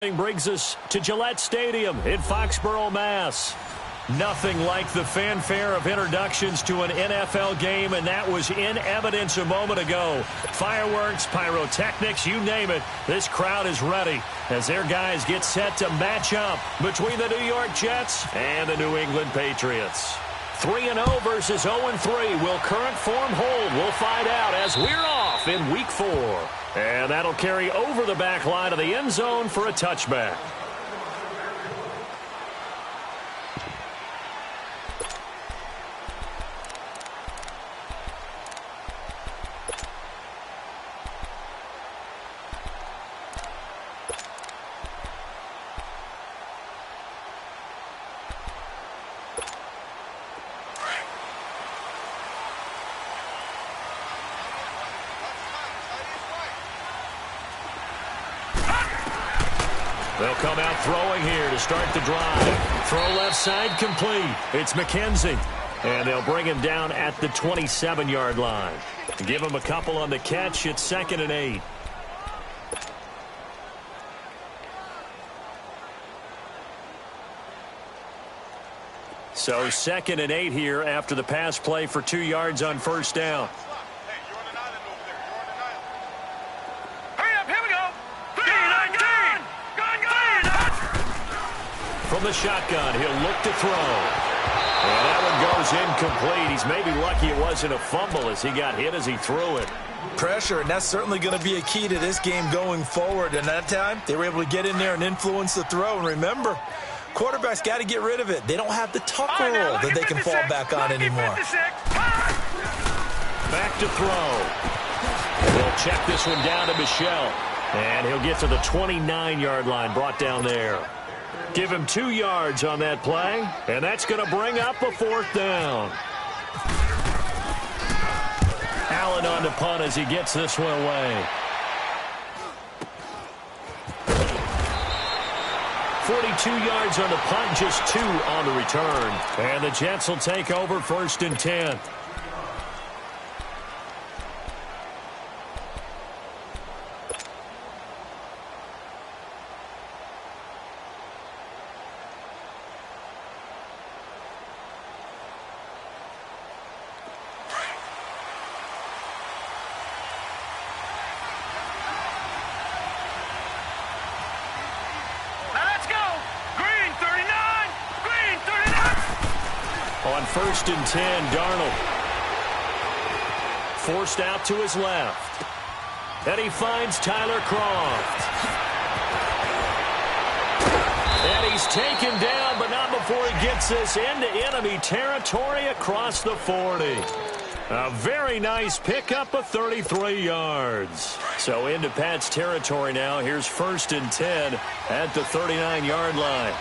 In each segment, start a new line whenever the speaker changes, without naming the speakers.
Brings us to Gillette Stadium in Foxborough, Mass. Nothing like the fanfare of introductions to an NFL game, and that was in evidence a moment ago. Fireworks, pyrotechnics, you name it. This crowd is ready as their guys get set to match up between the New York Jets and the New England Patriots. 3-0 versus 0-3. Will current form hold? We'll find out as we're off in Week 4. And that'll carry over the back line of the end zone for a touchback. They'll come out throwing here to start the drive. Throw left side complete. It's McKenzie. And they'll bring him down at the 27-yard line. Give him a couple on the catch. It's 2nd and 8. So 2nd and 8 here after the pass play for 2 yards on first down. From the shotgun, he'll look to throw. And that one goes incomplete. He's maybe lucky it wasn't a fumble as he got hit as he threw it.
Pressure, and that's certainly going to be a key to this game going forward. And that time, they were able to get in there and influence the throw. And remember, quarterbacks got to get rid of it. They don't have the tuck roll that they can fall back on anymore.
Back to throw. They'll check this one down to Michel. And he'll get to the 29-yard line, brought down there. Give him 2 yards on that play, and that's going to bring up a 4th down. Allen on the punt as he gets this one away. 42 yards on the punt, just 2 on the return. And the Jets will take over 1st and 10. On 1st and 10, Darnold. Forced out to his left. And he finds Tyler Kroft. And he's taken down, but not before he gets this into enemy territory across the 40. A very nice pickup of 33 yards. So into Pat's territory now. Here's 1st and 10 at the 39-yard line.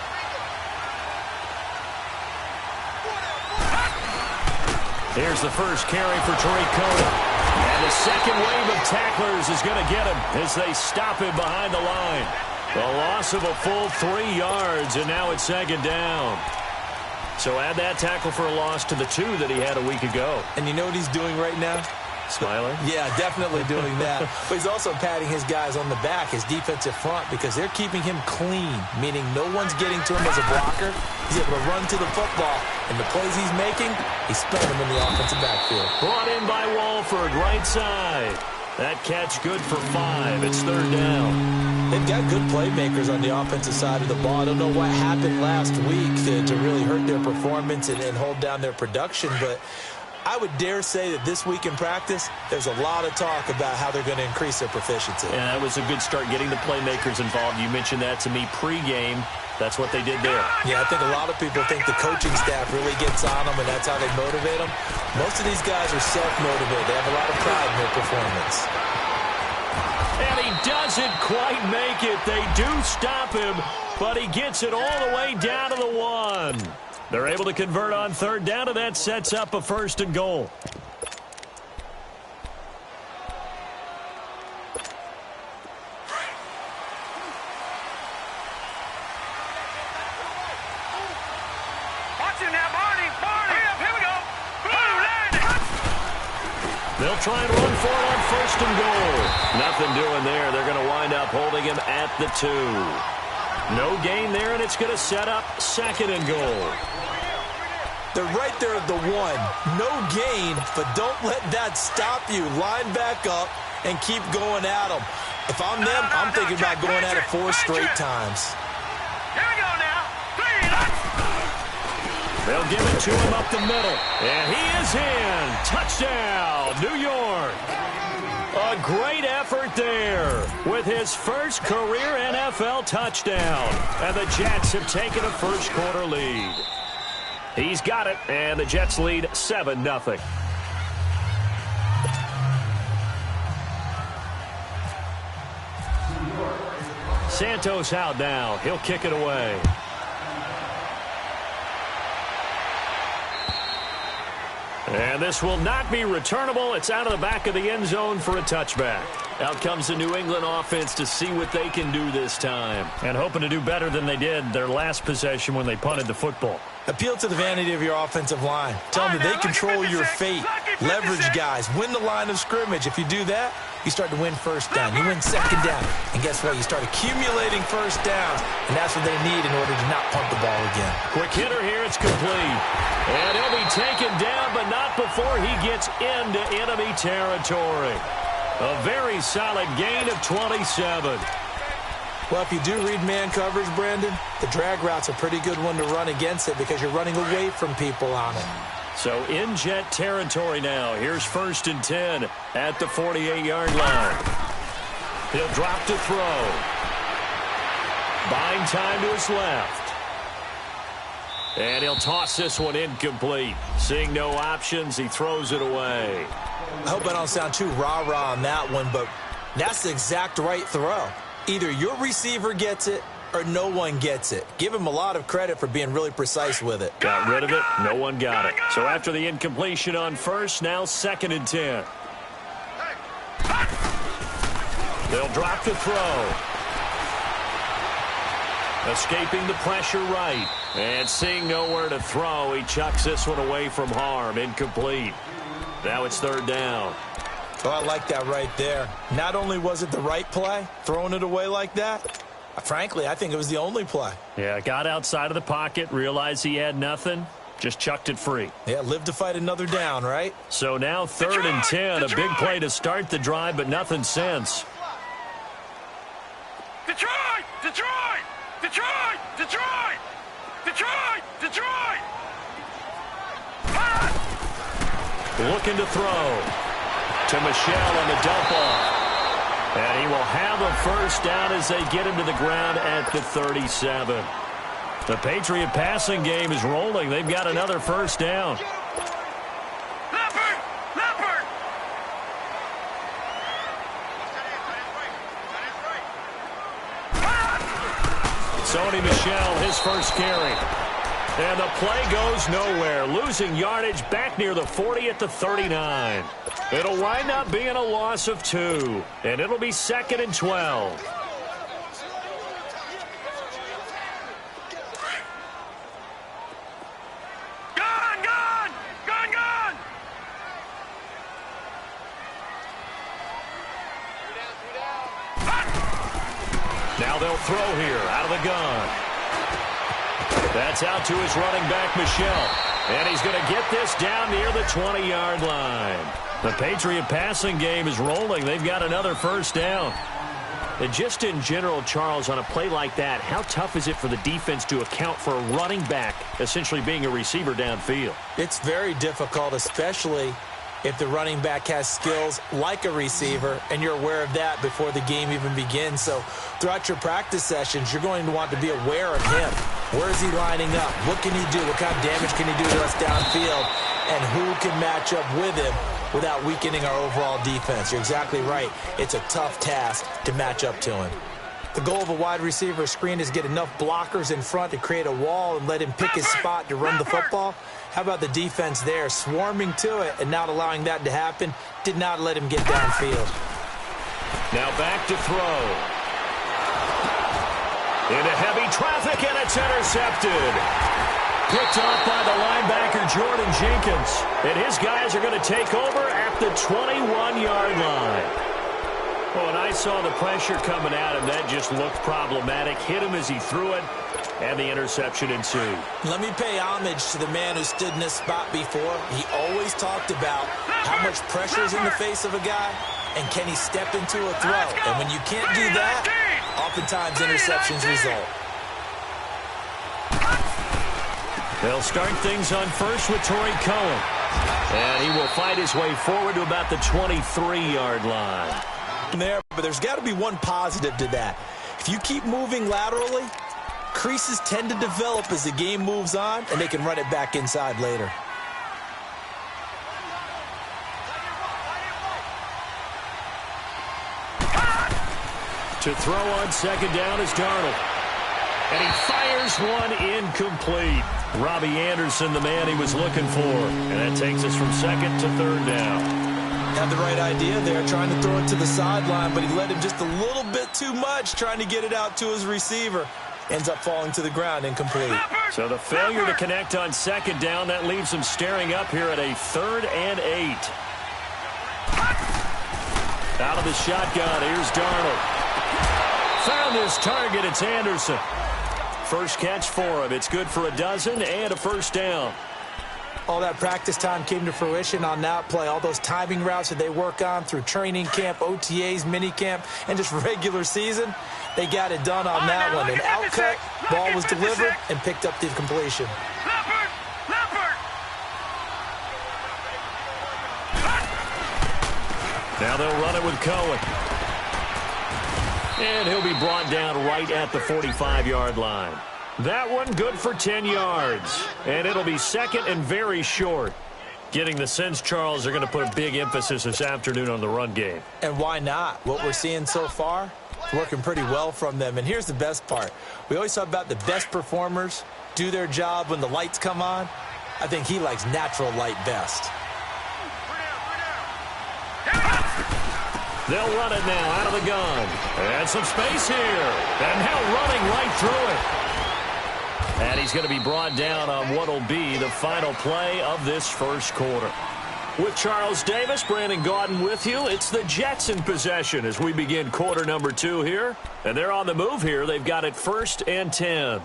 Here's the first carry for Tariq Cohen. And the second wave of tacklers is going to get him as they stop him behind the line. A loss of a full 3 yards, and now it's 2nd down. So add that tackle for a loss to the 2 that he had a week ago.
And you know what he's doing right now?
Smiling?
Yeah, definitely doing that. But he's also patting his guys on the back, his defensive front, because they're keeping him clean, meaning no one's getting to him as a blocker. He's able to run to the football, and the plays he's making, he's spelling them in the offensive backfield.
Brought in by Walford, right side. That catch good for 5. It's 3rd down.
They've got good playmakers on the offensive side of the ball. I don't know what happened last week to really hurt their performance and hold down their production, but I would dare say that this week in practice, there's a lot of talk about how they're going to increase their proficiency.
Yeah, that was a good start getting the playmakers involved. You mentioned that to me pregame. That's what they did there.
Yeah, I think a lot of people think the coaching staff really gets on them, and that's how they motivate them. Most of these guys are self-motivated. They have a lot of pride in their performance.
And he doesn't quite make it. They do stop him, but he gets it all the way down to the 1. They're able to convert on 3rd down, and that sets up a 1st and goal.
Watch him now, Barney. Here we go.
They'll try and run for it on 1st and goal. Nothing doing there. They're going to wind up holding him at the 2. No gain there, and it's going to set up 2nd and goal.
They're right there at the 1. No gain, but don't let that stop you. Line back up and keep going at them. If I'm them, I'm thinking about going at it 4 straight times.
Here we go now. 3, let's.
They'll give it to him up the middle. And he is in. Touchdown, New York. A great effort there with his first career NFL touchdown. And the Jets have taken a first-quarter lead. He's got it, and the Jets lead 7-0. Santos out now. He'll kick it away. And this will not be returnable. It's out of the back of the end zone for a touchback. Out comes the New England offense to see what they can do this time. And hoping to do better than they did their last possession when they punted the football.
Appeal to the vanity of your offensive line. Tell them that they control your fate. Leverage guys. Win the line of scrimmage. If you do that, you start to win first down. You win second down. And guess what? You start accumulating first downs. And that's what they need in order to not punt the ball again.
Quick hitter here. It's complete. And he'll be taken down, but not before he gets into enemy territory. A very solid gain of 27.
Well, if you do read man coverage, Brandon, the drag route's a pretty good one to run against it because you're running away from people on it.
So in Jet territory now. Here's 1st and 10 at the 48-yard line. He'll drop to throw. Buying time to his left. And he'll toss this one incomplete. Seeing no options, he throws it away.
I hope I don't sound too rah-rah on that one, but that's the exact right throw. Either your receiver gets it or no one gets it. Give him a lot of credit for being really precise with it.
Got rid of it. No one got it. So after the incompletion on 1st, now 2nd and 10. They'll drop the throw. Escaping the pressure right. And seeing nowhere to throw, he chucks this one away from harm. Incomplete. Now it's 3rd down.
Oh, I like that right there. Not only was it the right play, throwing it away like that, frankly, I think it was the only play.
Yeah, got outside of the pocket, realized he had nothing, just chucked it free.
Yeah, live to fight another down, right?
So now 3rd and 10, a big play to start the drive, but nothing since.
Detroit! Detroit! Detroit! Detroit! Detroit! Detroit!
Looking to throw to Michelle on the dump off. And he will have a first down as they get him to the ground at the 37. The Patriot passing game is rolling. They've got another first down.
Leopard! Leopard!
Sony Michel, his first carry. And the play goes nowhere. Losing yardage back near the 40 at the 39. It'll wind up being a loss of 2. And it'll be 2nd and 12.
Gone! Gone! Gone! Gone!
Now they'll throw here out of the gun. That's out to his running back, Michel. And he's going to get this down near the 20-yard line. The Patriot passing game is rolling. They've got another first down. And just in general, Charles, on a play like that, how tough is it for the defense to account for a running back essentially being a receiver downfield?
It's very difficult, especially if the running back has skills like a receiver, and you're aware of that before the game even begins. So throughout your practice sessions, you're going to want to be aware of him. Where is he lining up? What can he do? What kind of damage can he do to us downfield? And who can match up with him without weakening our overall defense? You're exactly right. It's a tough task to match up to him. The goal of a wide receiver screen is get enough blockers in front to create a wall and let him pick his spot to run the football. How about the defense there, swarming to it and not allowing that to happen? Did not let him get downfield.
Now back to throw. Into heavy traffic, and it's intercepted. Picked off by the linebacker, Jordan Jenkins. And his guys are going to take over at the 21-yard line. Well, and I saw the pressure coming at him. That just looked problematic. Hit him as he threw it, and the interception ensued.
Let me pay homage to the man who stood in this spot before. He always talked about how much pressure is in the face of a guy, and can he step into a throw. And when you can't do that, oftentimes interceptions result.
They'll start things on first with Torrey Cohen. And he will fight his way forward to about the 23-yard line.
There, but there's got to be one positive to that. If you keep moving laterally, creases tend to develop as the game moves on, and they can run it back inside later.
To throw on second down is Darnold. And he fires one incomplete. Robbie Anderson, the man he was looking for. And that takes us from second to third down.
Had the right idea there, trying to throw it to the sideline, but he led him just a little bit too much, trying to get it out to his receiver. Ends up falling to the ground, incomplete.
So the failure to connect on second down, that leaves him staring up here at a 3rd and 8. Out of the shotgun, here's Darnold. Found his target, it's Anderson. First catch for him. It's good for a dozen and a first down.
All that practice time came to fruition on that play. All those timing routes that they work on through training camp, OTAs, minicamp, and just regular season, they got it done on that one. An outcut, ball was delivered, and picked up the completion.
Now they'll run it with Cohen. And he'll be brought down right at the 45-yard line. That one good for 10 yards. And it'll be second and very short. Getting the sense, Charles, they're going to put a big emphasis this afternoon on the run game.
And why not? What we're seeing so far, it's working pretty well from them. And here's the best part. We always talk about the best performers do their job when the lights come on. I think he likes natural light best.
They'll run it now out of the gun. And some space here. And now running right through it. And he's going to be brought down on what will be the final play of this first quarter. With Charles Davis, Brandon Gaudin with you. It's the Jets in possession as we begin quarter number 2 here. And they're on the move here. They've got it 1st and 10.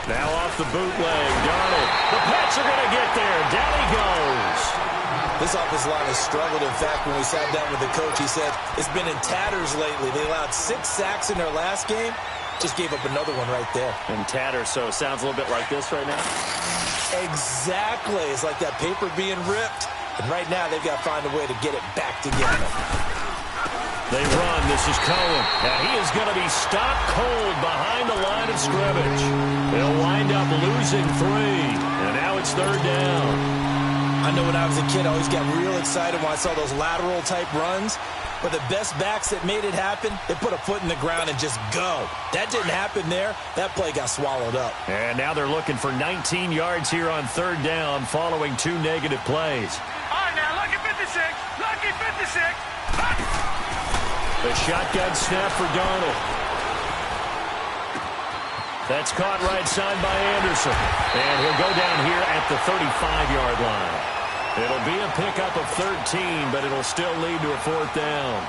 Now off the bootleg, Darnold. The Pats are going to get there. Down he goes.
This offensive line has struggled. In fact, when we sat down with the coach, he said it's been in tatters lately. They allowed 6 sacks in their last game. Just gave up another one right there.
In tatters, so it sounds a little bit like this right now?
Exactly. It's like that paper being ripped. And right now, they've got to find a way to get it back together.
They run. This is Cohen. Now he is going to be stopped cold behind the line of scrimmage. They'll wind up losing 3. And now it's 3rd down.
I know when I was a kid, I always got real excited when I saw those lateral-type runs. But the best backs that made it happen, they put a foot in the ground and just go. That didn't happen there. That play got swallowed up.
And now they're looking for 19 yards here on 3rd down following 2 negative plays.
All right, now, lucky 56. Lucky 56.
The shotgun snap for Darnold. That's caught right side by Anderson. And he'll go down here at the 35-yard line. It'll be a pickup of 13, but it'll still lead to a 4th down.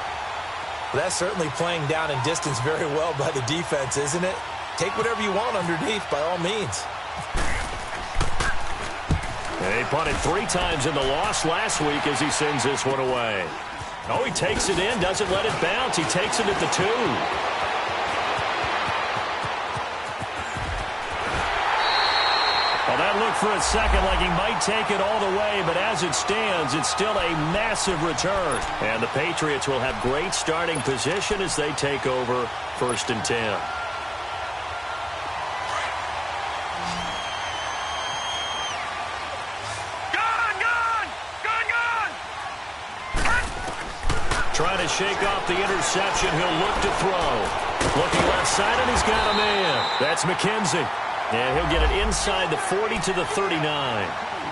Well, that's certainly playing down in distance very well by the defense, isn't it? Take whatever you want underneath, by all means.
And he punted 3 times in the loss last week as he sends this one away. Oh, he takes it in, doesn't let it bounce. He takes it at the 2. Well, that looked for a second like he might take it all the way, but as it stands, it's still a massive return. And the Patriots will have great starting position as they take over 1st and 10. Trying to shake off the interception. He'll look to throw. Looking left side, and he's got a man. That's McKenzie. And he'll get it inside the 40 to the 39.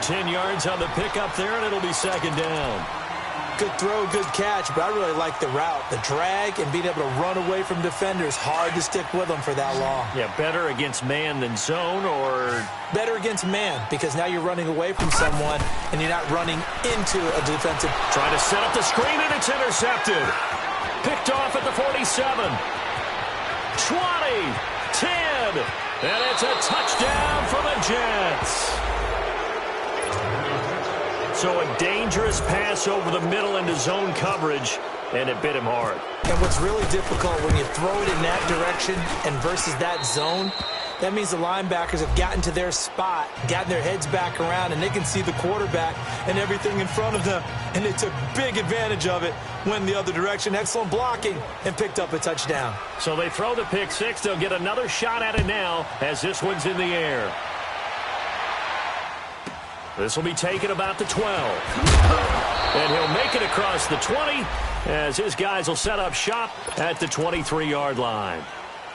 10 yards on the pickup there, and it'll be second down.
Good throw, good catch, but I really like the route. The drag and being able to run away from defenders, hard to stick with them for that long.
Yeah, better against man than zone, or?
Better against man, because now you're running away from someone and you're not running into a defensive.
Trying to set up the screen, and it's intercepted. Picked off at the 47. 20, 10, and it's a touchdown for the Jets. So a dangerous pass over the middle into zone coverage, and it bit him hard.
And what's really difficult when you throw it in that direction and versus that zone, that means the linebackers have gotten to their spot, gotten their heads back around, and they can see the quarterback and everything in front of them. And they took big advantage of it, went the other direction. Excellent blocking, and picked up a touchdown.
So they throw the pick six. They'll get another shot at it now as this one's in the air. This will be taken about the 12. And he'll make it across the 20 as his guys will set up shop at the 23-yard line.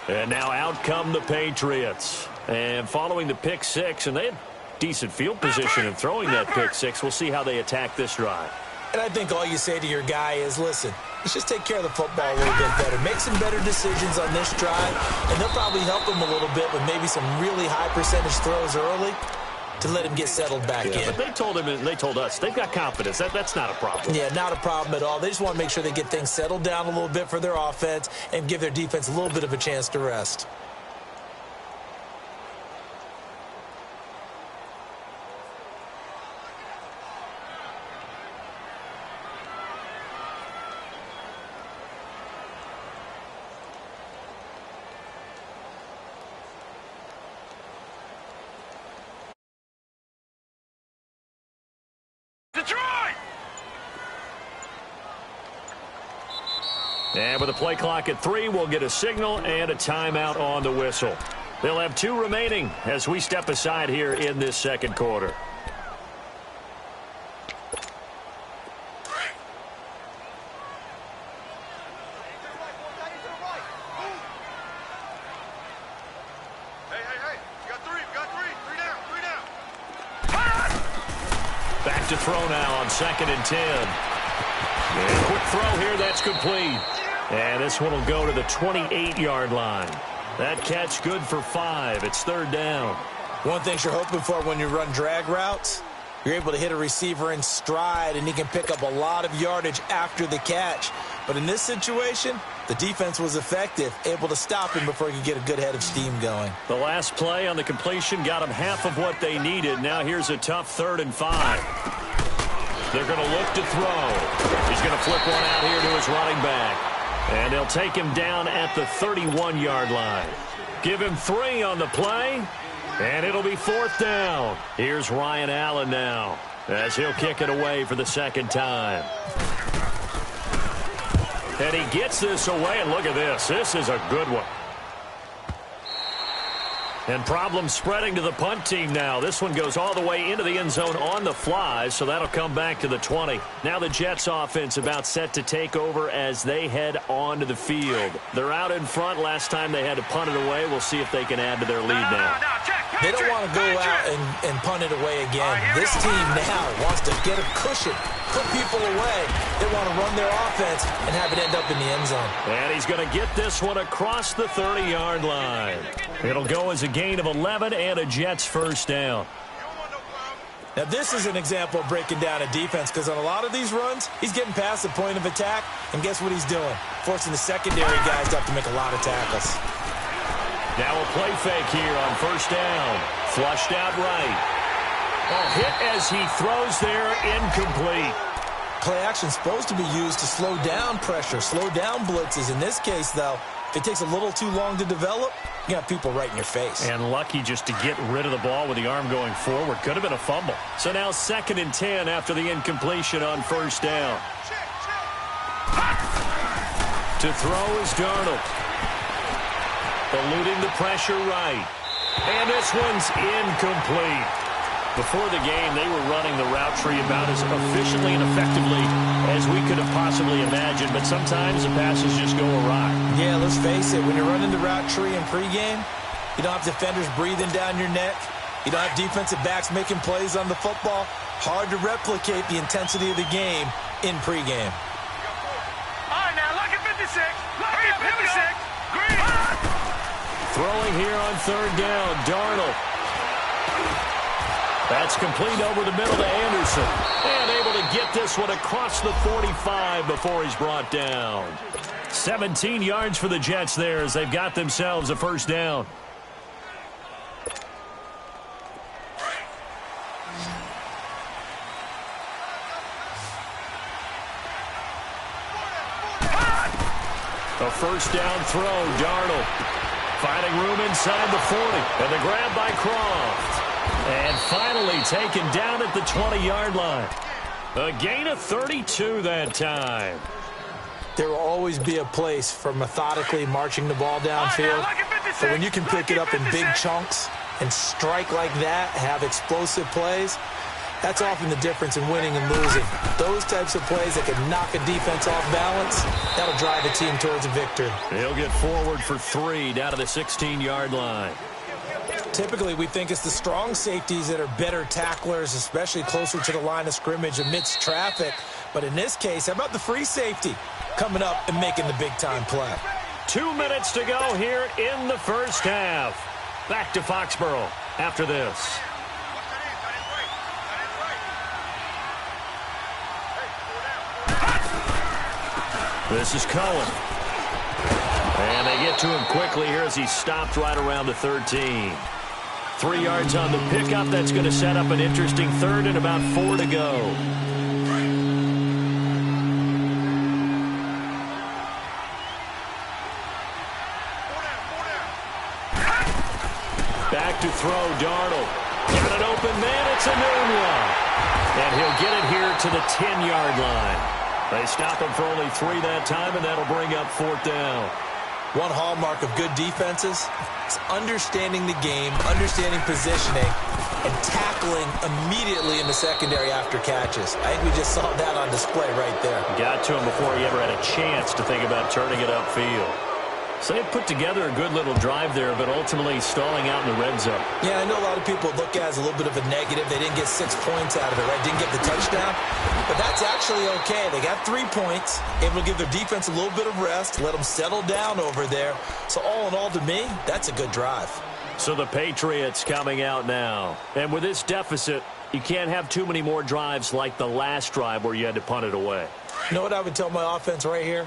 And now out come the Patriots. And following the pick six, and they had decent field position in throwing that pick six. We'll see how they attack this drive.
And I think all you say to your guy is, listen, let's just take care of the football a little bit better. Make some better decisions on this drive, and they'll probably help him a little bit with maybe some really high percentage throws early to let him get settled back in.
But they told him, and they told us, they've got confidence. That's not a problem.
Yeah, not a problem at all. They just want to make sure they get things settled down a little bit for their offense and give their defense a little bit of a chance to rest.
And with the play clock at 3, we'll get a signal and a timeout on the whistle. They'll have 2 remaining as we step aside here in this second quarter.
Hey, you got three down.
Back to throw now on 2nd and 10. And quick throw here, that's complete. And this one will go to the 28-yard line. That catch good for 5. It's 3rd down.
One thing you're hoping for when you run drag routes, you're able to hit a receiver in stride, and he can pick up a lot of yardage after the catch. But in this situation, the defense was effective, able to stop him before he could get a good head of steam going.
The last play on the completion got him half of what they needed. Now here's a tough 3rd and 5. They're going to look to throw. He's going to flip one out here to his running back. And they'll take him down at the 31-yard line. Give him 3 on the play, and it'll be 4th down. Here's Ryan Allen now as he'll kick it away for the 2nd time. And he gets this away, and look at this. This is a good one. And problems spreading to the punt team now. This one goes all the way into the end zone on the fly, so that'll come back to the 20. Now the Jets offense about set to take over as they head onto the field. They're out in front. Last time they had to punt it away. We'll see if they can add to their lead now.
They don't want to go out and punt it away again. This team now wants to get a cushion, put people away. They want to run their offense and have it end up in the end zone.
And he's going to get this one across the 30-yard line. It'll go as a gain of 11 and a Jets 1st down.
Now this is an example of breaking down a defense, because on a lot of these runs, he's getting past the point of attack, and guess what he's doing? Forcing the secondary guys to have to make a lot of tackles.
Now a play fake here on 1st down. Flushed out right. Oh, hit as he throws there, incomplete.
Play action supposed to be used to slow down pressure, slow down blitzes. In this case, though, if it takes a little too long to develop, you got people right in your face.
And lucky just to get rid of the ball with the arm going forward. Could have been a fumble. So now 2nd and 10 after the incompletion on 1st down. To throw is Darnold. Eluding the pressure right. And this one's incomplete. Before the game, they were running the route tree about as efficiently and effectively as we could have possibly imagined, but sometimes the passes just go awry.
Yeah, let's face it, when you're running the route tree in pregame, You don't have defenders breathing down your neck. You don't have defensive backs making plays on the football. Hard to replicate the intensity of the game in pregame.
All right, now look at 56. Look at 56. Green.
Throwing here on third down, Darnold. That's complete over the middle to Anderson. And able to get this one across the 45 before he's brought down. 17 yards for the Jets there as they've got themselves a first down. A first down throw, Darnold. Finding room inside the 40. And the grab by Croft. And finally taken down at the 20-yard line. A gain of 32 that time.
There will always be a place for methodically marching the ball downfield. But when you can pick it up in big chunks and strike like that, have explosive plays, that's often the difference in winning and losing. Those types of plays that can knock a defense off balance, that'll drive a team towards a victory.
He'll get forward for 3 down to the 16-yard line.
Typically, we think it's the strong safeties that are better tacklers, especially closer to the line of scrimmage amidst traffic. But in this case, how about the free safety coming up and making the big-time play?
2 minutes to go here in the first half. Back to Foxborough after this. This is Cohen. And they get to him quickly here as he stopped right around the 13. 3 yards on the pickup. That's going to set up an interesting third and about 4 to go. Back to throw, Darnold. Got an open man. It's a new one. And he'll get it here to the 10-yard line. They stop him for only 3 that time, and that'll bring up 4th down.
One hallmark of good defenses is understanding the game, understanding positioning, and tackling immediately in the secondary after catches. I think we just saw that on display right there.
Got to him before he ever had a chance to think about turning it upfield. So they put together a good little drive there, but ultimately stalling out in the red zone.
Yeah, I know a lot of people look at it as a little bit of a negative. They didn't get 6 points out of it, right? Didn't get the touchdown. But that's actually okay. They got 3 points, able to give their defense a little bit of rest, let them settle down over there. So all in all, to me, that's a good drive.
So the Patriots coming out now. And with this deficit, you can't have too many more drives like the last drive where you had to punt it away.
You know what I would tell my offense right here?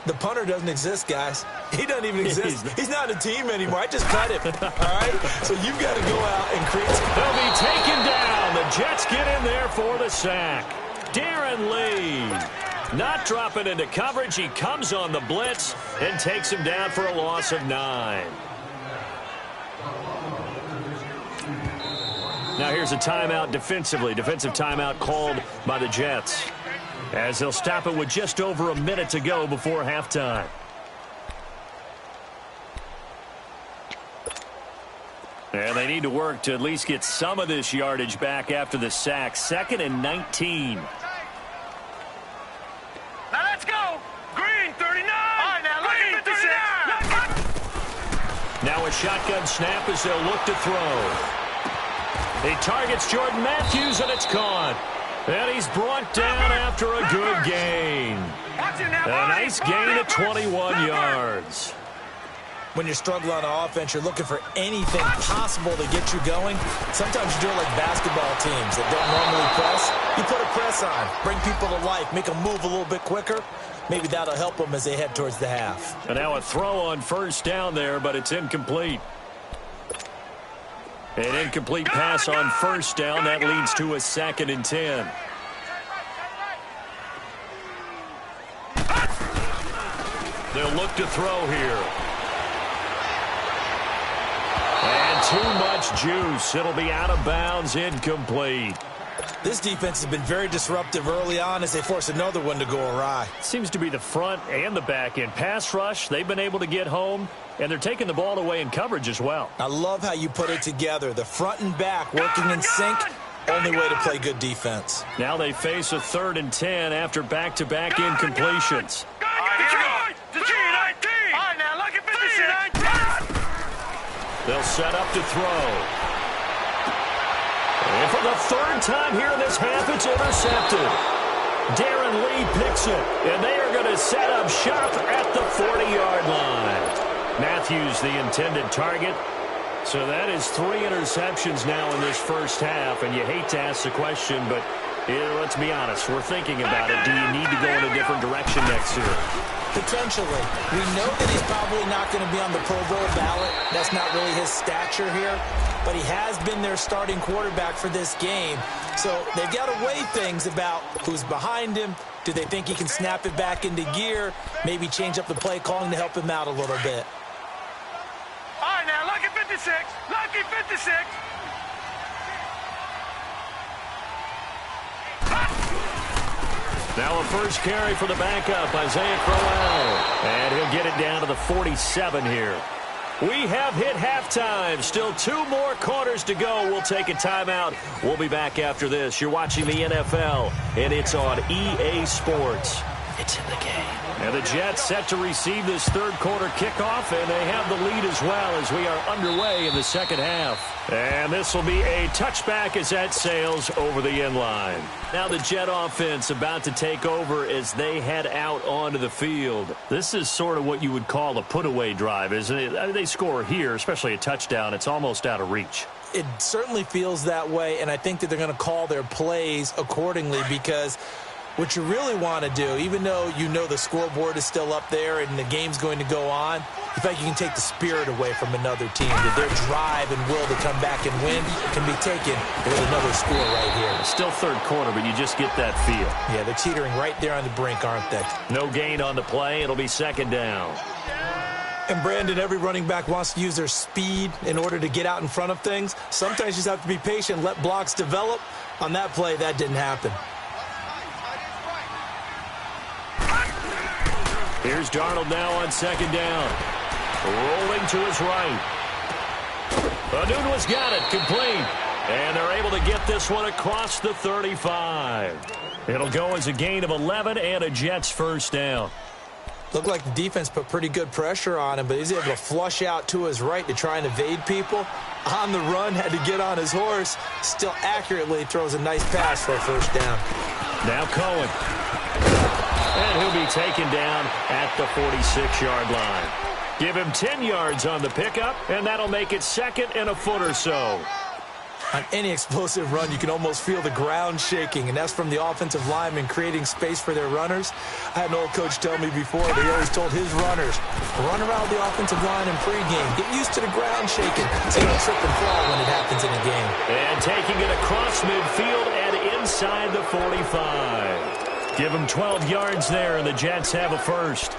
The punter doesn't exist, guys. He doesn't even exist. He's not a team anymore. I just cut him. All right? So you've got to go out and create.
They'll be taken down. The Jets get in there for the sack. Darren Lee not dropping into coverage. He comes on the blitz and takes him down for a loss of 9. Now here's a timeout defensively. Defensive timeout called by the Jets, as they'll stop it with just over a minute to go before halftime. And they need to work to at least get some of this yardage back after the sack. 2nd and 19.
Now let's go. Green, 39. All right, now look at 56.
Now a shotgun snap as they'll look to throw. He targets Jordan Matthews, and it's caught. And he's brought down after a good gain. A nice gain of 21 yards.
When you're struggling on offense, you're looking for anything possible to get you going. Sometimes you do it like basketball teams that don't normally press. You put a press on, bring people to life, make them move a little bit quicker. Maybe that'll help them as they head towards the half.
And now a throw on first down there, but it's incomplete. An incomplete pass on first down. That leads to a 2nd and 10. They'll look to throw here. And too much juice. It'll be out of bounds, incomplete.
This defense has been very disruptive early on as they force another one to go awry.
Seems to be the front and the back end. Pass rush, they've been able to get home, and they're taking the ball away in coverage as well.
I love how you put it together. The front and back working in sync. Only way to play good defense.
Now they face a 3rd and 10 after back-to-back incompletions.
The TO19. All right, now look at 56.
They'll He'll set up to throw. And for the third time here in this half, it's intercepted. Darren Lee picks it, and they are going to set up shop at the 40-yard line. Matthews, the intended target. So that is 3 interceptions now in this first half, and you hate to ask the question, but let's be honest, we're thinking about it. Do you need to go in a different direction next year?
Potentially. We know that he's probably not going to be on the Pro Bowl ballot. That's not really his stature here. But he has been their starting quarterback for this game. So they've got to weigh things about who's behind him. Do they think he can snap it back into gear? Maybe change up the play calling to help him out a little bit.
All right, now, lucky 56. Lucky 56.
Now a first carry for the backup, Isaiah Crowell. And he'll get it down to the 47 here. We have hit halftime. Still 2 more quarters to go. We'll take a timeout. We'll be back after this. You're watching the NFL, and it's on EA Sports. It's in the game. And the Jets set to receive this third quarter kickoff, and they have the lead as well as we are underway in the second half. And this will be a touchback as that sails over the end line. Now the Jet offense about to take over as they head out onto the field. This is sort of what you would call a put-away drive, isn't it? I mean, they score here, especially a touchdown. It's almost out of reach.
It certainly feels that way, and I think that they're going to call their plays accordingly because what you really want to do, even though you know the scoreboard is still up there and the game's going to go on, you feel like you can take the spirit away from another team, that their drive and will to come back and win can be taken with another score right here.
It's still third quarter, but you just get that feel.
Yeah, they're teetering right there on the brink, aren't they?
No gain on the play. It'll be second down.
And, Brandon, every running back wants to use their speed in order to get out in front of things. Sometimes you just have to be patient, let blocks develop. On that play, that didn't happen.
Here's Darnold now on second down. Rolling to his right. Anunua's got it, complete. And they're able to get this one across the 35. It'll go as a gain of 11 and a Jets first down.
Looked like the defense put pretty good pressure on him, but he's able to flush out to his right to try and evade people. On the run, had to get on his horse. Still accurately throws a nice pass for a first down.
Now Cohen. And he'll be taken down at the 46-yard line. Give him 10 yards on the pickup, and that'll make it second and a foot or so.
On any explosive run, you can almost feel the ground shaking, and that's from the offensive linemen creating space for their runners. I had an old coach tell me before that he always told his runners, run around the offensive line in pregame. Get used to the ground shaking so you don't trip and fall when it happens in a game.
And taking it across midfield and inside the 45. Give them 12 yards there, and the Jets have a first.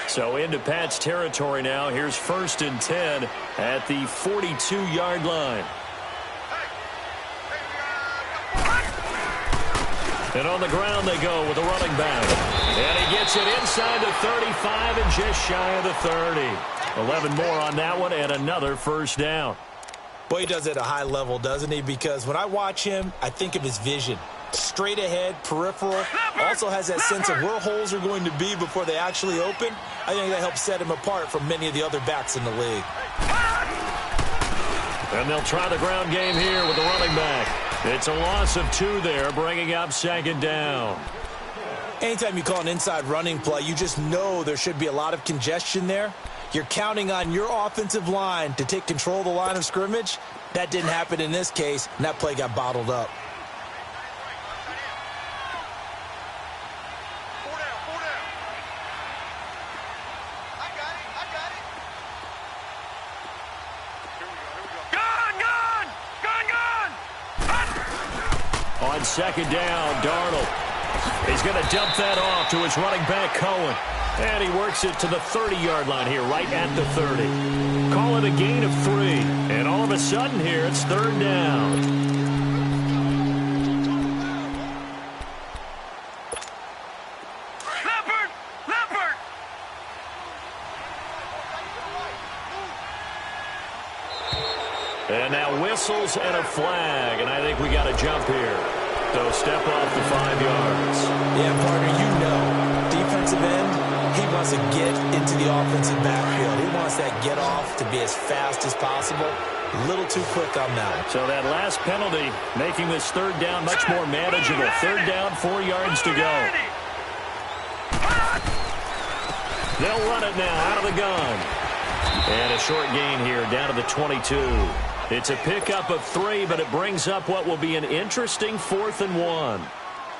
So into Pat's territory now. Here's 1st and 10 at the 42-yard line. And on the ground they go with the running back. And he gets it inside the 35 and just shy of the 30. 11 more on that one and another first down.
Boy, he does it at a high level, doesn't he? Because when I watch him, I think of his vision. Straight ahead, peripheral. Also has that sense of where holes are going to be before they actually open. I think that helps set him apart from many of the other backs in the league.
And they'll try the ground game here with the running back. It's a loss of 2 there, bringing up second down.
Anytime you call an inside running play, you just know there should be a lot of congestion there. You're counting on your offensive line to take control of the line of scrimmage. That didn't happen in this case, and that play got bottled up.
On second down, Darnold. He's going to dump that off to his running back, Cohen. And he works it to the 30-yard line here, right at the 30. Call it a gain of 3. And all of a sudden here, it's third down.
Leopard!
And now whistles and a flag. And I think we got a jump here. So step off the 5 yards.
Yeah, partner, you know. Defensive end, he wants to get into the offensive backfield. He wants that get off to be as fast as possible. A little too quick on that one.
So that last penalty making this third down much more manageable. Third down, 4 yards to go. They'll run it now out of the gun. And a short gain here down to the 22. It's a pickup of 3, but it brings up what will be an interesting 4th and 1.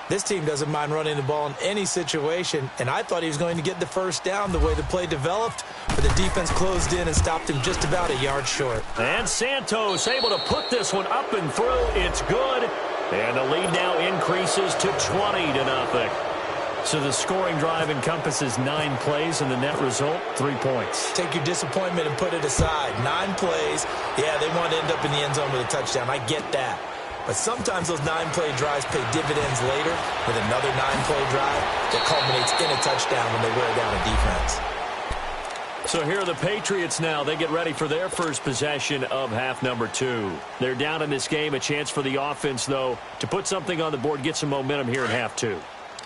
This team doesn't mind running the ball in any situation, and I thought he was going to get the first down the way the play developed, but the defense closed in and stopped him just about a yard short.
And Santos able to put this one up and through. It's good. And the lead now increases to 20-0. So the scoring drive encompasses 9 plays, and the net result, 3 points.
Take your disappointment and put it aside. 9 plays. Yeah, they want to end up in the end zone with a touchdown. I get that. But sometimes those 9-play drives pay dividends later with another 9-play drive that culminates in a touchdown when they wear down a defense.
So here are the Patriots now. They get ready for their first possession of half number 2. They're down in this game. A chance for the offense, though, to put something on the board, get some momentum here in half 2.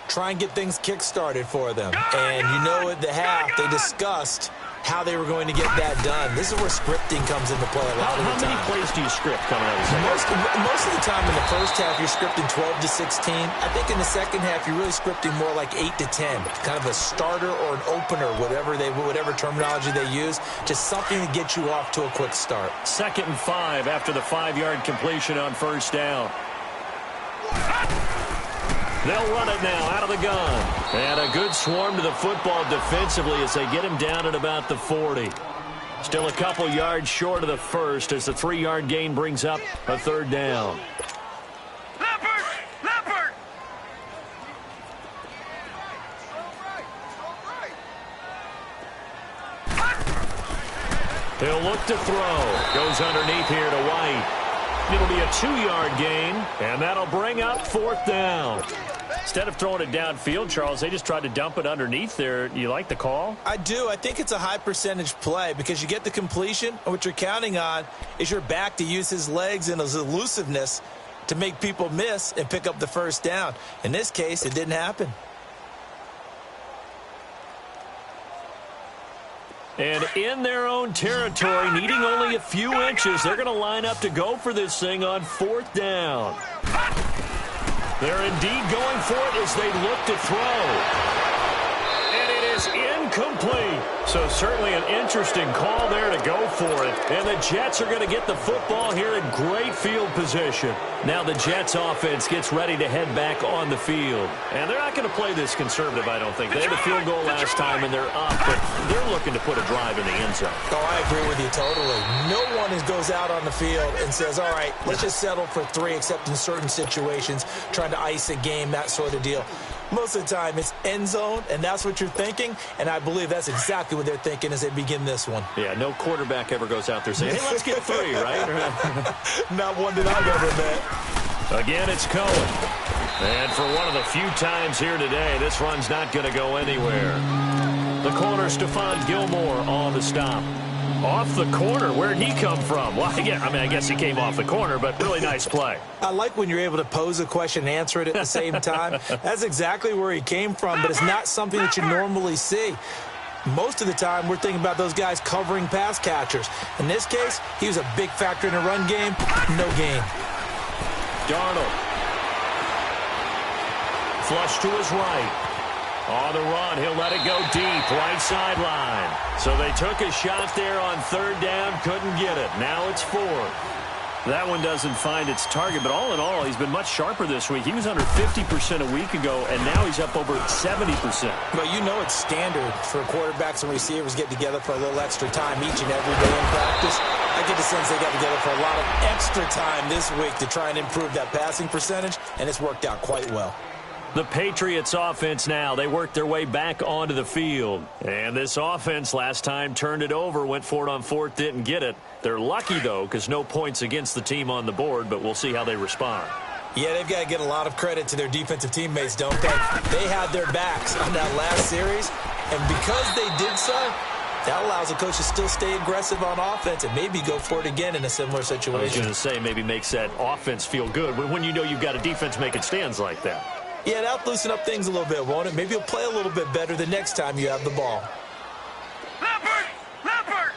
Try and get things kick-started for them. And you know at the half they discussed how they were going to get that done. This is where scripting comes into play a lot of the time.
How many plays do you script coming out of the second?
Most of the time in the first half, you're scripting 12 to 16. I think in the second half, you're really scripting more like 8 to 10. Kind of a starter or an opener, whatever terminology they use. Just something to get you off to a quick start.
2nd and 5 after the 5-yard completion on first down. They'll run it now out of the gun. And a good swarm to the football defensively as they get him down at about the 40. Still a couple yards short of the first as the 3-yard gain brings up a 3rd down.
Leopard!
He'll look to throw. Goes underneath here to White. It'll be a 2-yard gain, and that'll bring up 4th down. Instead of throwing it downfield, Charles, they just tried to dump it underneath there. You like the call?
I do. I think it's a high-percentage play because you get the completion, and what you're counting on is your back to use his legs and his elusiveness to make people miss and pick up the first down. In this case, it didn't happen.
And in their own territory, needing only a few inches, they're going to line up to go for this thing on 4th down. They're indeed going for it as they look to throw. And it is incomplete. So certainly an interesting call there to go for it. And the Jets are going to get the football here in great field position. Now the Jets offense gets ready to head back on the field. And they're not going to play this conservative, I don't think. They had a field goal last time and they're up, but they're looking to put a drive in the end zone.
Oh, I agree with you totally. No one goes out on the field and says, all right, let's just settle for 3, except in certain situations, trying to ice a game, that sort of deal. Most of the time, it's end zone, and that's what you're thinking, and I believe that's exactly what they're thinking as they begin this one.
Yeah, no quarterback ever goes out there saying, hey, let's get 3, right?
Not one that I've ever met.
Again, it's Cohen. And for one of the few times here today, this run's not going to go anywhere. The corner, Stephon Gilmore on the stop. Off the corner, where'd he come from? Well, yeah, I guess he came off the corner, but really nice play.
I like when you're able to pose a question and answer it at the same time. That's exactly where he came from, but it's not something that you normally see. Most of the time, we're thinking about those guys covering pass catchers. In this case, he was a big factor in the run game. No gain.
Darnold. Flush to his right. On the run, he'll let it go deep, right sideline. So they took a shot there on 3rd down, couldn't get it. Now it's 4th. That one doesn't find its target, but all in all, he's been much sharper this week. He was under 50% a week ago, and now he's up over 70%.
Well, you know it's standard for quarterbacks and receivers get together for a little extra time each and every day in practice. I get the sense they got together for a lot of extra time this week to try and improve that passing percentage, and it's worked out quite well.
The Patriots offense now, they worked their way back onto the field. And this offense last time turned it over, went for it on 4th, didn't get it. They're lucky, though, because no points against the team on the board, but we'll see how they respond.
Yeah, they've got to get a lot of credit to their defensive teammates, don't they? They had their backs on that last series, and because they did so, that allows the coach to still stay aggressive on offense and maybe go for it again in a similar situation.
I was going to say maybe makes that offense feel good when you know you've got a defense making stands like that.
Yeah, that'll loosen up things a little bit, won't it? Maybe you'll play a little bit better the next time you have the ball.
Leopard! Leopard!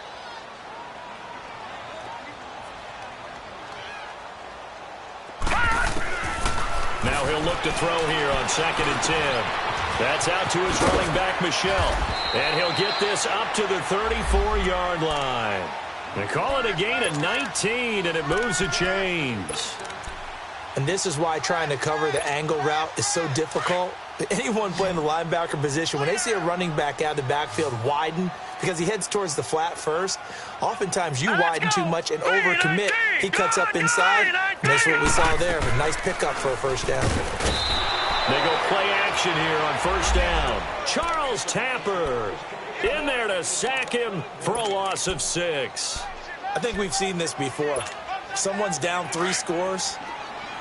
Now he'll look to throw here on 2nd and 10. That's out to his running back, Michelle. And he'll get this up to the 34-yard line. They call it a gain of 19, and it moves the chains.
And this is why trying to cover the angle route is so difficult. Anyone playing the linebacker position, when they see a running back out of the backfield widen because he heads towards the flat first, oftentimes you widen too much and overcommit. He cuts up inside, and that's what we saw there. A nice pickup for a first down.
They go play action here on first down. Charles Tapper in there to sack him for a loss of 6.
I think we've seen this before. Someone's down 3 scores.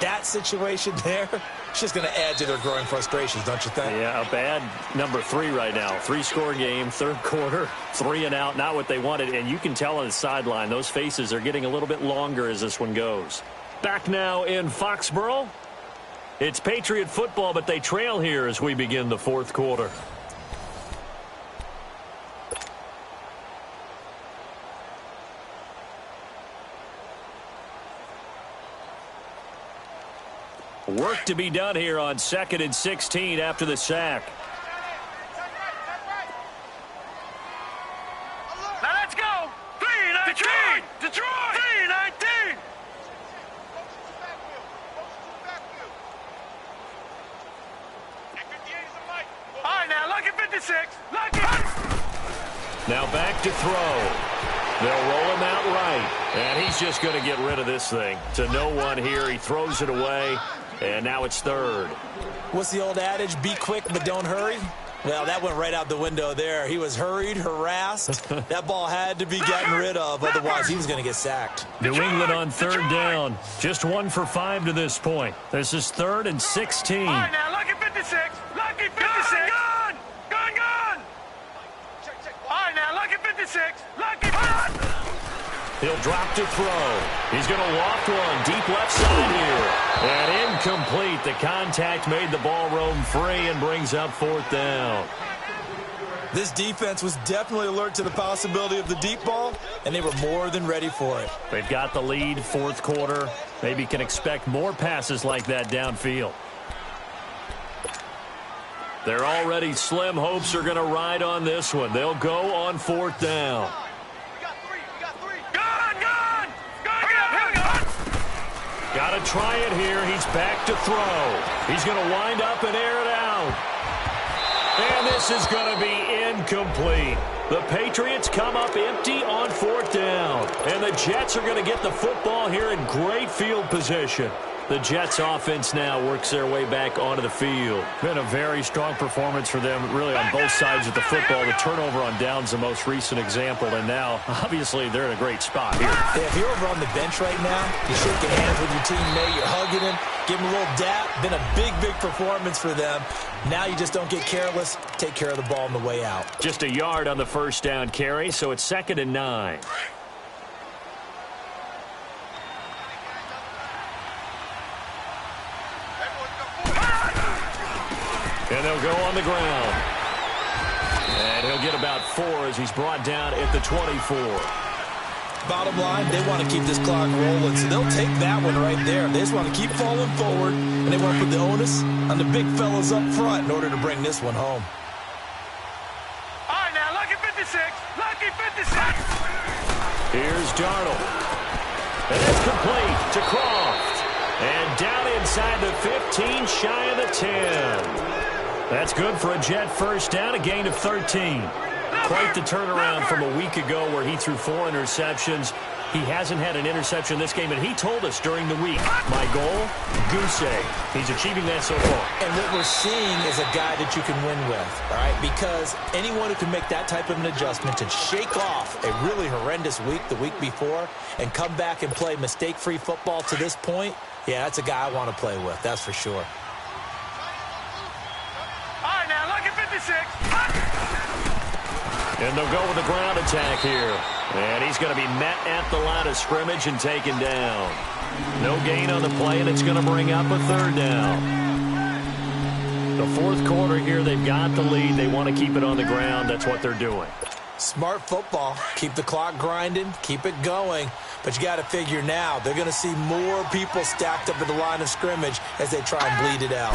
That situation there, it's just going to add to their growing frustrations, don't you think?
Yeah, a bad number 3 right now. 3-score game, third quarter, 3 and out, not what they wanted. And you can tell on the sideline, those faces are getting a little bit longer as this one goes. Back now in Foxborough. It's Patriot football, but they trail here as we begin the fourth quarter. Work to be done here on 2nd and 16 after the sack.
Now let's go! 3-19! Detroit! 3-19! All right, now, lucky 56. Lucky.
Now back to throw. They'll roll him out right. And he's just going to get rid of this thing. To no one here. He throws it away. And now it's 3rd.
What's the old adage? Be quick, but don't hurry. Well, that went right out the window there. He was hurried, harassed. That ball had to be gotten rid of. Otherwise, he was going to get sacked.
New England on 3rd down. Just 1 for 5 to this point. This is 3rd and 16.
All right, now, lucky 56. Lucky 56. Gun! Gun, gun! All right, now, lucky 56. Lucky.
He'll drop to throw. He's going to loft one deep left side here. And incomplete. The contact made the ball roam free and brings up 4th down.
This defense was definitely alert to the possibility of the deep ball, and they were more than ready for it.
They've got the lead, fourth quarter. Maybe can expect more passes like that downfield. They're already slim hopes are going to ride on this one. They'll go on 4th down. Got to try it here. He's back to throw. He's going to wind up and air it out. And this is going to be incomplete. The Patriots come up empty on 4th down. And the Jets are going to get the football here in great field position. The Jets offense now works their way back onto the field. Been a very strong performance for them, really, on both sides of the football. The turnover on downs the most recent example, and now, obviously, they're in a great spot here.
Yeah, if you're over on the bench right now, you're shaking hands with your teammate, you're hugging him, give him a little dap. Been a big, big performance for them. Now you just don't get careless. Take care of the ball on the way out.
Just a yard on the first down carry, so it's 2nd and 9. And they'll go on the ground. And he'll get about 4 as he's brought down at the 24.
Bottom line, they want to keep this clock rolling, so they'll take that one right there. They just want to keep falling forward, and they want to put the onus on the big fellas up front in order to bring this one home.
All right, now, lucky 56. Lucky 56.
Here's Darnold. And it's complete to Croft. And down inside the 15, shy of the 10. That's good for a Jet first down, a gain of 13. Quite the turnaround from a week ago where he threw 4 interceptions. He hasn't had an interception this game, and he told us during the week, my goal, goose egg. He's achieving that so far.
And what we're seeing is a guy that you can win with, all right? Because anyone who can make that type of an adjustment to shake off a really horrendous week the week before and come back and play mistake-free football to this point, yeah, that's a guy I want to play with, that's for sure.
All right, now, lucky 56.
And they'll go with the ground attack here. And he's going to be met at the line of scrimmage and taken down. No gain on the play, and it's going to bring up a 3rd down. The fourth quarter here, they've got the lead. They want to keep it on the ground. That's what they're doing.
Smart football. Keep the clock grinding. Keep it going. But you got to figure now, they're going to see more people stacked up at the line of scrimmage as they try and bleed it out.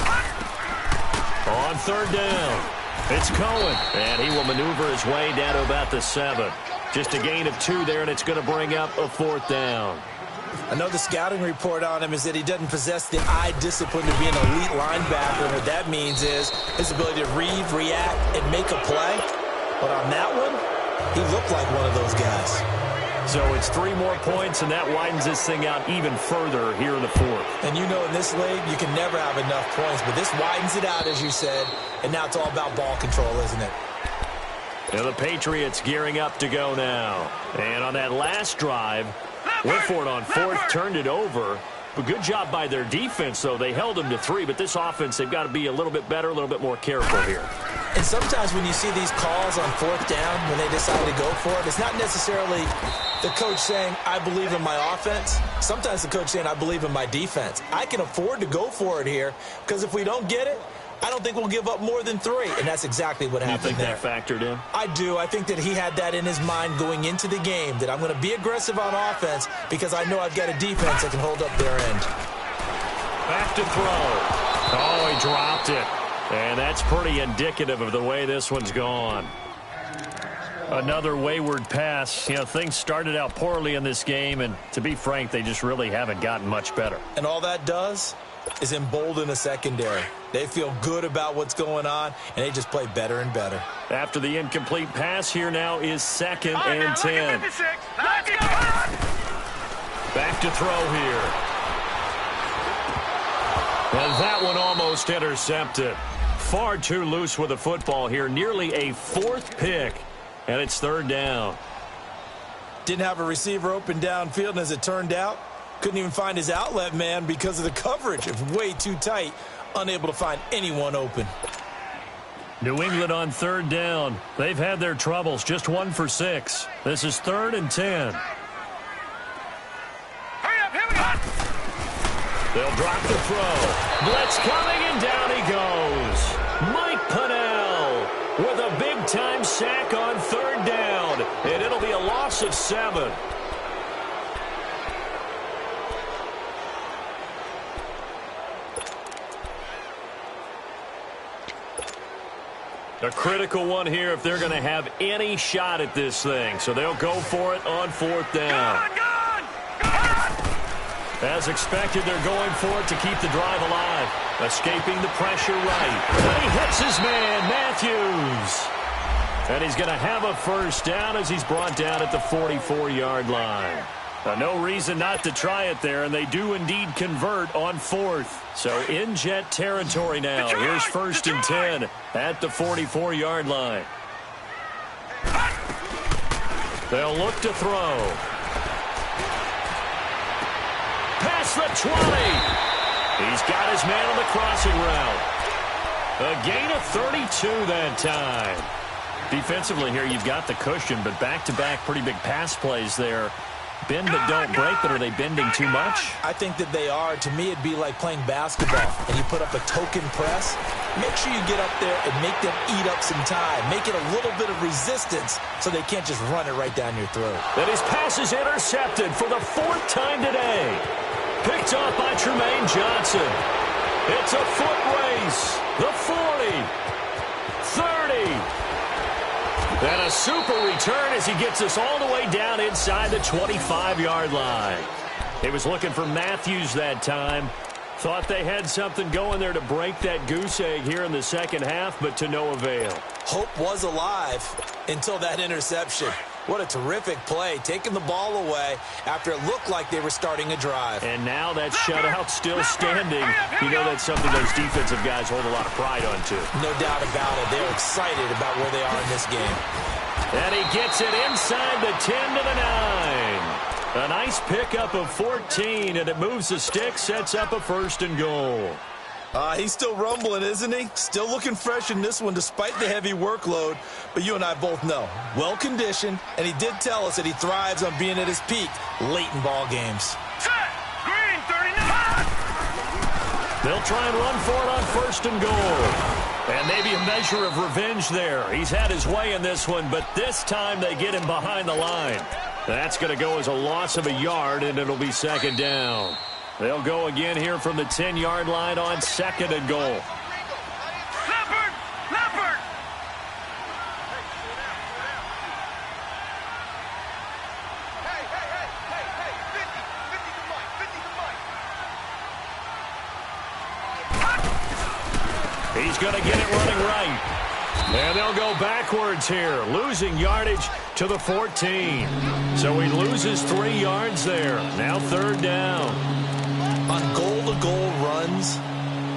On third down, it's Cohen. And he will maneuver his way down to about the 7. Just a gain of 2 there, and it's going to bring up a 4th down.
I know the scouting report on him is that he doesn't possess the eye discipline to be an elite linebacker. And what that means is his ability to read, react, and make a play. But on that one, he looked like one of those guys.
So it's 3 more points, and that widens this thing out even further here in the 4th.
And you know in this league, you can never have enough points. But this widens it out, as you said. And now it's all about ball control, isn't it?
Now the Patriots gearing up to go now. And on that last drive, went for it on 4th, turned it over. But good job by their defense, though. They held them to 3, but this offense, they've got to be a little bit better, a little bit more careful here.
And sometimes when you see these calls on 4th down, when they decide to go for it, it's not necessarily the coach saying, I believe in my offense. Sometimes the coach saying, I believe in my defense. I can afford to go for it here, because if we don't get it, I don't think we'll give up more than 3, and that's exactly what happened there.
You think that factored in?
I do. I think that he had that in his mind going into the game, that I'm going to be aggressive on offense because I know I've got a defense that can hold up their end.
Back to throw. Oh, he dropped it. And that's pretty indicative of the way this one's gone. Another wayward pass. You know, things started out poorly in this game, and to be frank, they just really haven't gotten much better.
And all that does is embolden the secondary. They feel good about what's going on, and they just play better and better.
After the incomplete pass, here now is 2nd and 10. Back to throw here. And that one almost intercepted. Far too loose with the football here. Nearly a 4th pick, and it's 3rd down.
Didn't have a receiver open downfield, and as it turned out, couldn't even find his outlet man because of the coverage. It was way too tight. Unable to find anyone open.
New England on 3rd down. They've had their troubles. Just 1 for 6. This is 3rd and 10.
Hurry up, here we go.
They'll drop the throw. Blitz coming, and down he goes. Mike Pennell with a big-time sack on 3rd down. And it'll be a loss of 7. A critical one here if they're going to have any shot at this thing. So they'll go for it on 4th down. As expected, they're going for it to keep the drive alive. Escaping the pressure right. And he hits his man, Matthews. And he's going to have a 1st down as he's brought down at the 44-yard line. No reason not to try it there, and they do indeed convert on 4th. So in Jet territory now. Here's 1st and 10 at the 44-yard line. They'll look to throw. Past the 20. He's got his man on the crossing route. A gain of 32 that time. Defensively here, you've got the cushion, but back-to-back pretty big pass plays there. Bend but don't break, but are they bending too much?
I think that they are. To me, it'd be like playing basketball, and you put up a token press. Make sure you get up there and make them eat up some time. Make it a little bit of resistance so they can't just run it right down your throat.
And his pass is intercepted for the 4th time today. Picked off by Tremaine Johnson. It's a foot race. The 40. 30. And a super return as he gets us all the way down inside the 25-yard line. He was looking for Matthews that time. Thought they had something going there to break that goose egg here in the second half, but to no avail.
Hope was alive until that interception. What a terrific play, taking the ball away after it looked like they were starting a drive.
And now that shutout still standing. You know that's something those defensive guys hold a lot of pride on, too.
No doubt about it. They're excited about where they are in this game.
And he gets it inside the 10 to the 9. A nice pickup of 14, and it moves the stick, sets up a 1st and goal.
He's still rumbling, isn't he? Still looking fresh in this one despite the heavy workload. But you and I both know, well-conditioned, and he did tell us that he thrives on being at his peak late in ball games.
Set. Green, 39.
They'll try and run for it on 1st and goal. And maybe a measure of revenge there. He's had his way in this one, but this time they get him behind the line. That's going to go as a loss of a yard, and it'll be 2nd down. They'll go again here from the 10-yard line on 2nd and goal. He's going to get it running right. And they'll go backwards here, losing yardage to the 14. So he loses 3 yards there. Now 3rd down.
On goal-to-goal runs,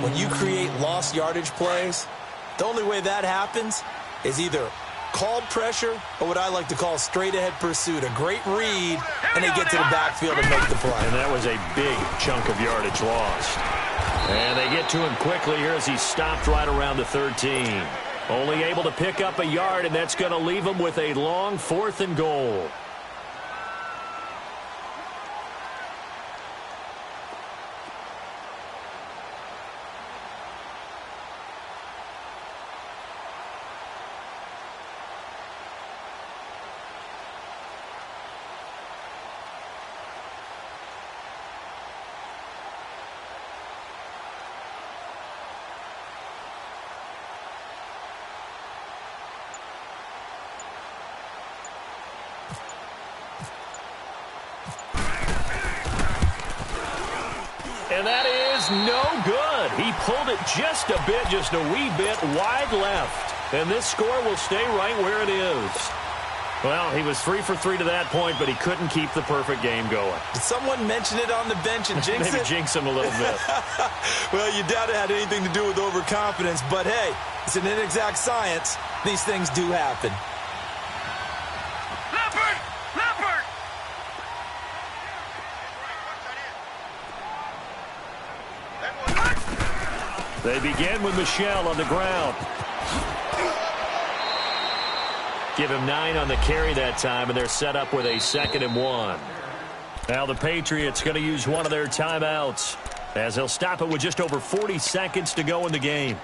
when you create lost yardage plays, the only way that happens is either called pressure or what I like to call straight-ahead pursuit. A great read, and they get to the backfield and make the play.
And that was a big chunk of yardage lost. And they get to him quickly here as he stopped right around the 13. Only able to pick up a yard, and that's going to leave him with a long 4th and goal. And that is no good. He pulled it just a wee bit wide left. And this score will stay right where it is. Well, he was 3 for 3 to that point, but he couldn't keep the perfect game going.
Did someone mention it on the bench and jinx
Maybe
it?
jinx him a little bit.
Well, you doubt it had anything to do with overconfidence, but hey, it's an inexact science. These things do happen.
They begin with Michel on the ground. Give him 9 on the carry that time, and they're set up with a 2nd and 1. Now the Patriots going to use one of their timeouts as they'll stop it with just over 40 seconds to go in the game.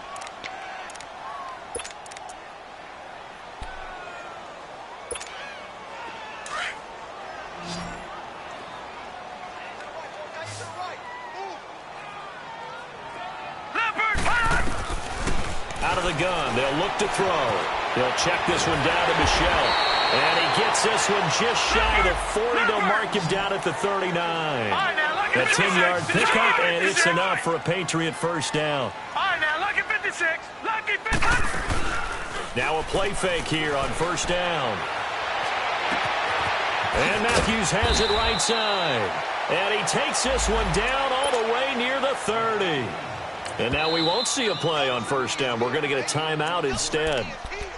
Out of the gun, they'll look to throw. They'll check this one down to Michel. And he gets this one just shy of the 40. They'll mark him down at the 39. A 10-yard pickup, and it's enough for a Patriot 1st down.
All right, now, lucky 56. Lucky 56.
Now a play fake here on 1st down. And Matthews has it right side. And he takes this one down all the way near the 30. And now we won't see a play on 1st down. We're going to get a timeout instead,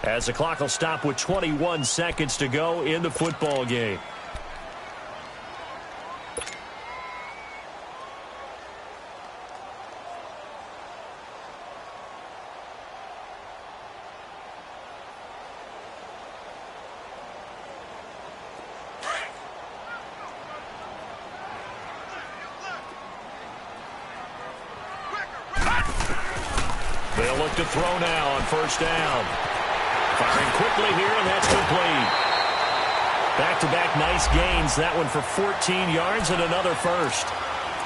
as the clock will stop with 21 seconds to go in the football game. They'll look to throw now on 1st down. Firing quickly here, and that's complete. Back-to-back nice gains. That one for 14 yards and another 1st.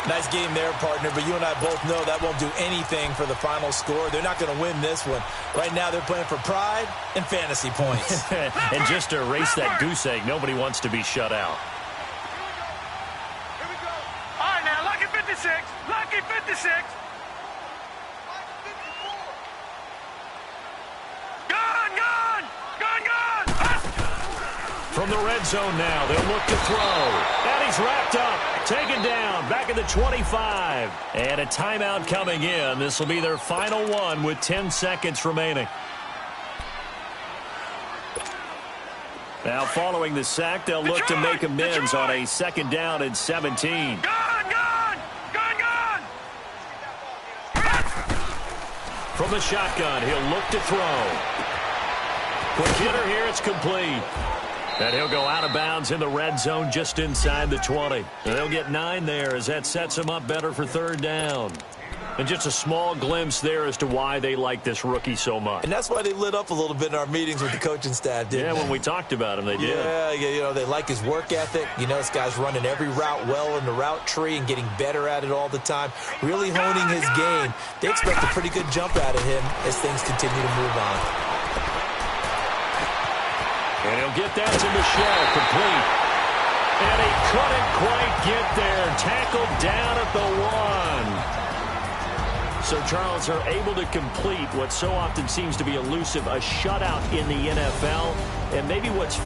Nice game there, partner, but you and I both know that won't do anything for the final score. They're not going to win this one. Right now, they're playing for pride and fantasy points.
And just to erase that goose egg, nobody wants to be shut out.
Here we go. All right, now, lucky 56. Lucky 56.
From the red zone now, they'll look to throw. And he's wrapped up, taken down, back at the 25. And a timeout coming in. This will be their final one with 10 seconds remaining. Now following the sack, they'll look to make amends on a 2nd down and 17. From the shotgun, he'll look to throw. Quick hitter here, it's complete. And he'll go out of bounds in the red zone just inside the 20. And they'll get 9 there as that sets him up better for 3rd down. And just a small glimpse there as to why they like this rookie so much.
And that's why they lit up a little bit in our meetings with the coaching staff, didn't they?
Yeah, when we talked about him, they did.
Yeah, they like his work ethic. This guy's running every route well in the route tree and getting better at it all the time, really honing his game. They expect a pretty good jump out of him as things continue to move on.
And he'll get that to Michelle, complete. And he couldn't quite get there. Tackled down at the 1. So, Charles, are able to complete what so often seems to be elusive, a shutout in the NFL. And maybe what's